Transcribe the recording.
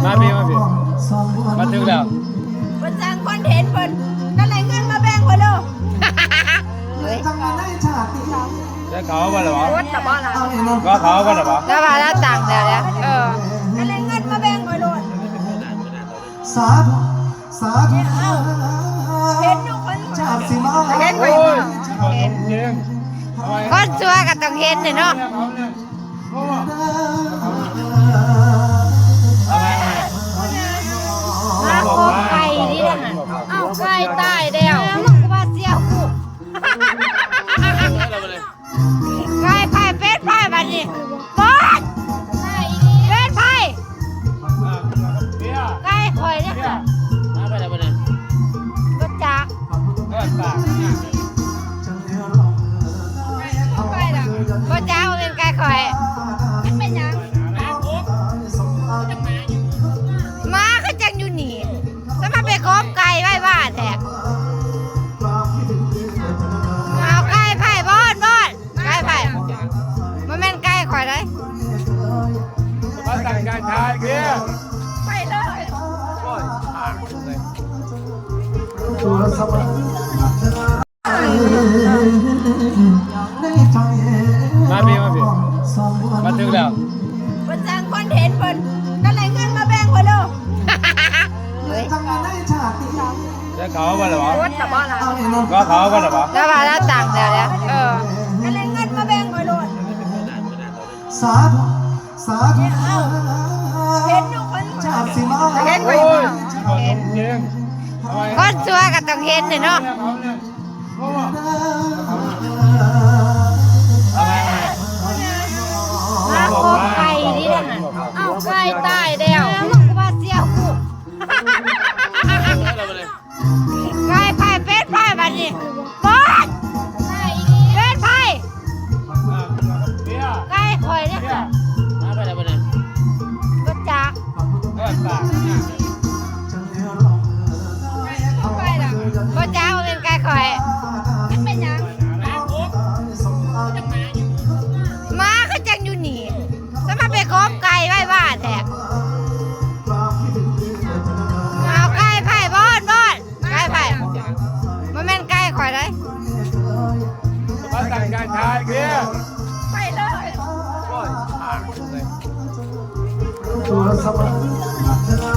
มาพี่มาถึงแล้วคนสร้างคอนเทนต์เพิ่นนั่นแหละเงินมาแบ่งเพิ่นเด้อเฮ้ยได้เขาบ้างหรอวะ รถตะบ่ล่ะ ก็เขาบ้างหรอวะแล้วว่าแล้วต่างแล้วเนี่ยนั่นแหละเงินมาแบ่งเพิ่นโลดสาธุสาธุเห็นทุกคนจากสิมา เห็นไหม จริง คนชัวก็ต้องเห็นเนาะมาโคบไก่นี่นะเอาไก่ตายเดียวมึงก็มาเสียวกูไก่ไผ่เป็ดไผ่บัดนี้บอสเป็ดไผ่ไก่ข่อยเนี่ยมาไปแล้วไปเนี่ย ก็จัก ก็ปากก็จักเป็นไก่ข่อยเป็นยังมาก็จังอยู่นี่สมาไปคบไก่ไว้บ้านแท้เอาไก่ไผ่บอนไก่ไผ่มันแม่นไก่ข่อยเลย มาสั่งการชายเกี้ย ไปเลย มาพี่มาถึงแล้ว คนสร้างคอนเทนต์เพิ่นนั่นแหละเงินมาแบ่งเพิ่นเด้อเฮ้ย ได้เขาบ้างหรอวะ รถตะบ่ล่ะ ก็เขาบ้างหรอวะ แล้วว่าแล้วต่างแล้วเนี่ยนั่นแหละเงินมาแบ่งเพิ่นโลด สาธุสาธุ เห็นทุกคน จากสิมา เห็นไหม จริง คนชัวก็ต้องเห็นเนาะมาโคบไก่นี่นะเอาไก่ตายเดียวมึงก็มาเสียวกูไก่ไผ่เป็ดไผ่บัดนี้บอสเป็ดไผ่ไก่ข่อยเนี่ย มาไปแล้วไปเนี่ย ก็จัก ก็ปาก ก็จักเป็นไก่ข่อยเป็นยังมาก็จังอยู่นี่สมาไปคบไก่ไว้บ้านแท้เอาไก่ไผ่บอนไก่ไผ่มันแม่นไก่ข่อยเลย มาสั่งการชายเกี้ย ไปเลย ตัวสม